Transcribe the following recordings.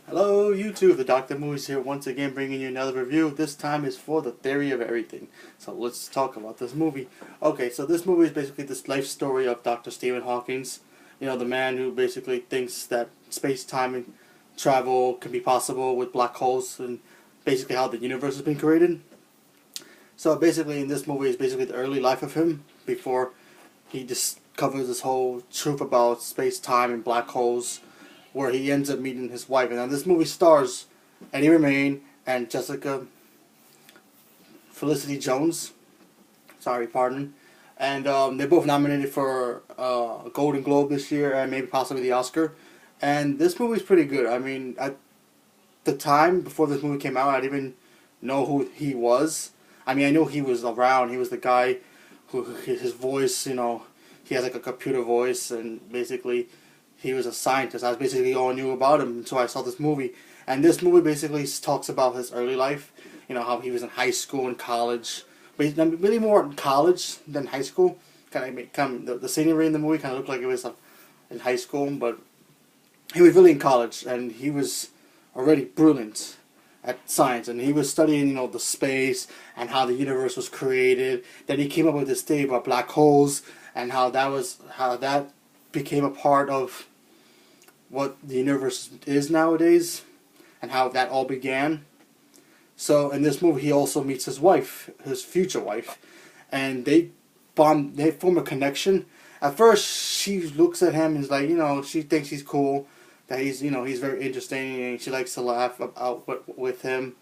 Hello YouTube, the Doctor Movies here once again bringing you another review. This time is for The Theory of Everything. So let's talk about this movie. Okay, so this movie is basically this life story of Dr. Stephen Hawking. You know, the man who basically thinks that space-time and travel can be possible with black holes and basically how the universe has been created. So basically in this movie is basically the early life of him before he discovers this whole truth about space-time and black holes, where he ends up meeting his wife. And now this movie stars Eddie Redmayne and Jessica Felicity Jones. Sorry, pardon. And they're both nominated for a Golden Globe this year and maybe possibly the Oscar. And this movie's pretty good. I mean, at the time before this movie came out, I didn't even know who he was. I mean, I knew he was around. He was the guy who his voice, you know, he has like a computer voice, and basically he was a scientist. That's basically all I knew about him until I saw this movie. And this movie basically talks about his early life. You know, how he was in high school and college. But really more in college than high school. The scenery in the movie kind of looked like it was in high school. But he was really in college. And he was already brilliant at science. And he was studying, you know, the space and how the universe was created. Then he came up with this theory about black holes. And how that became a part of what the universe is nowadays, and how that all began. So in this movie, he also meets his wife, his future wife, and they form a connection. At first, she looks at him and is like, you know, she thinks he's cool, that he's, you know, he's very interesting, and she likes to laugh out with him.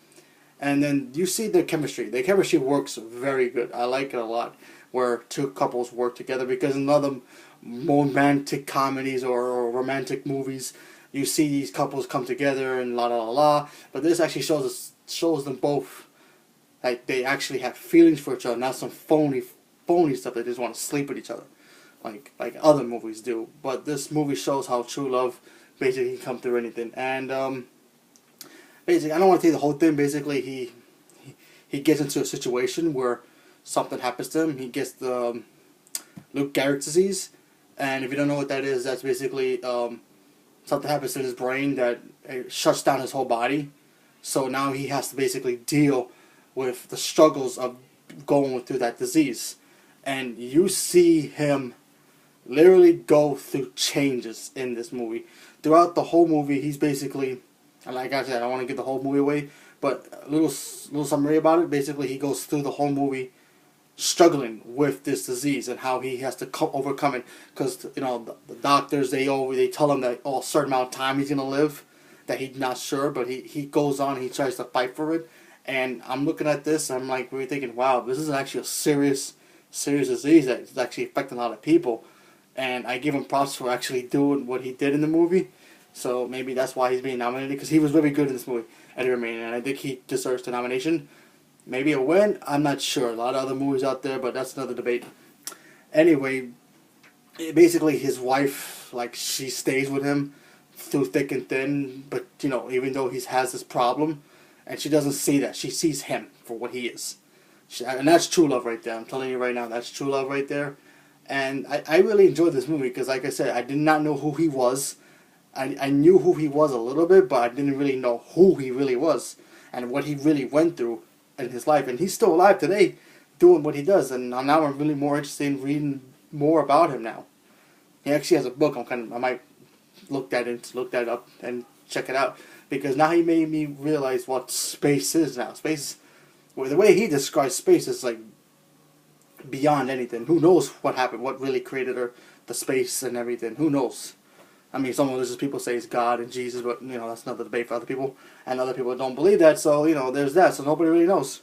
And then you see the chemistry. The chemistry works very good. I like it a lot, where two couples work together, because in other romantic comedies or romantic movies, you see these couples come together and la la la la. But this actually shows them both like they actually have feelings for each other, not some phony stuff. They just want to sleep with each other, like other movies do. But this movie shows how true love basically can come through anything. And basically, I don't want to tell you the whole thing. Basically, he gets into a situation where something happens to him. He gets the Lou Gehrig's disease. And if you don't know what that is, that's basically something happens to his brain that shuts down his whole body. So now he has to basically deal with the struggles of going through that disease. And you see him literally go through changes in this movie. Throughout the whole movie, he's basically, and like I said, I don't want to give the whole movie away, but a little summary about it. Basically, he goes through the whole movie struggling with this disease and how he has to overcome it, because you know the doctors, they tell him that a certain amount of time he's gonna live, that he's not sure, but he goes on, he tries to fight for it. And I'm looking at this, I'm like, we're thinking, wow, this is actually a serious disease that's actually affecting a lot of people. And I give him props for actually doing what he did in the movie. So maybe that's why he's being nominated, because he was really good in this movie, Eddie Redmayne, and I think he deserves the nomination. Maybe a win, I'm not sure. A lot of other movies out there, but that's another debate. Anyway, basically his wife, like, she stays with him through thick and thin, but, you know, even though he has this problem, and she doesn't see that. She sees him for what he is. And that's true love right there. I'm telling you right now, that's true love right there. And I really enjoyed this movie, because, like I said, I did not know who he was. I knew who he was a little bit, but I didn't really know who he really was and what he really went through in his life. And he's still alive today doing what he does, and now I'm really more interested in reading more about him now. He actually has a book. I might look that up and check it out, because now he made me realize what space is now. Space, well, the way he describes space is like beyond anything. Who knows what happened, what really created the space and everything. Who knows? I mean, some religious people say it's God and Jesus, but, you know, that's another debate for other people. And other people don't believe that, so, you know, there's that. So nobody really knows.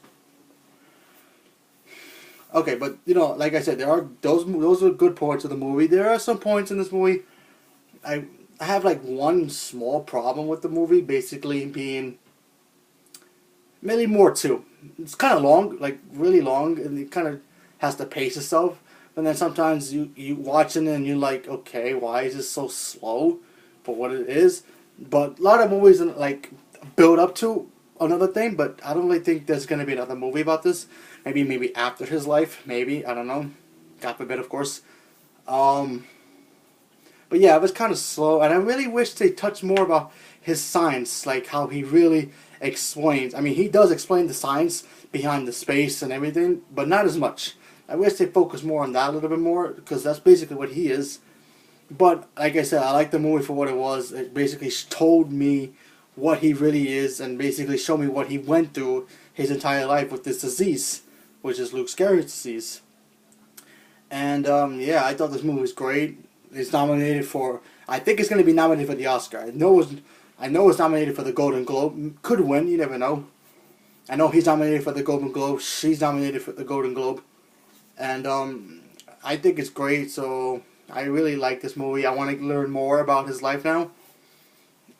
Okay, but, you know, like I said, there are those are good parts of the movie. There are some points in this movie. I have, like, one small problem with the movie, basically being, maybe more too. It's kind of long, like, really long, and it kind of has to pace itself. And then sometimes you watch it and you're like, okay, why is this so slow for what it is? But a lot of movies like build up to another thing, but I don't really think there's going to be another movie about this. Maybe after his life, maybe, I don't know. God forbid, of course. But yeah, it was kind of slow, and I really wish they touched more about his science, like how he really explains. I mean, he does explain the science behind the space and everything, but not as much. I wish they focus more on that a little bit more, because that's basically what he is. But like I said, I like the movie for what it was. It basically told me what he really is, and basically showed me what he went through his entire life with this disease, which is Luke Scarry's disease. And yeah, I thought this movie was great. It's nominated for. I think it's going to be nominated for the Oscar. I know it's nominated for the Golden Globe. Could win. You never know. I know he's nominated for the Golden Globe. She's nominated for the Golden Globe. And I think it's great. So I really like this movie. I want to learn more about his life now.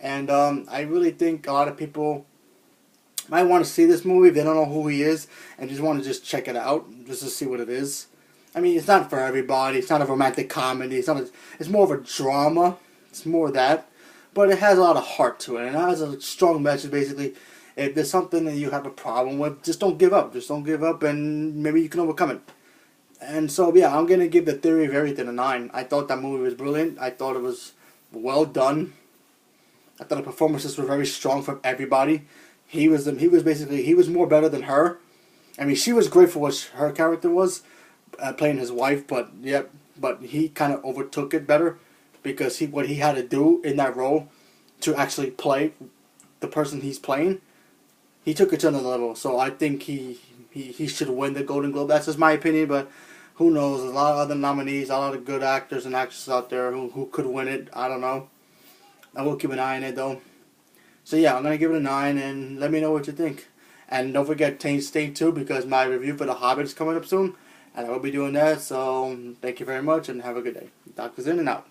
And I really think a lot of people might want to see this movie if they don't know who he is and just want to just check it out just to see what it is. I mean, it's not for everybody. It's not a romantic comedy. It's more of a drama. It's more of that. But it has a lot of heart to it. And it has a strong message, basically. If there's something that you have a problem with, just don't give up. Just don't give up, and maybe you can overcome it. And so, yeah, I'm going to give The Theory of Everything a 9. I thought that movie was brilliant. I thought it was well done. I thought the performances were very strong from everybody. He was more better than her. I mean, she was great for what her character was, playing his wife, but he kind of overtook it better, because what he had to do in that role to actually play the person he's playing, he took it to another level. So I think he should win the Golden Globe. That's just my opinion, but who knows? There's a lot of other nominees, a lot of good actors and actresses out there who could win it. I don't know. I will keep an eye on it though. So yeah, I'm going to give it a 9, and let me know what you think. And don't forget, stay tuned, because my review for The Hobbit is coming up soon, and I will be doing that. So thank you very much, and have a good day. Doctor's in and out.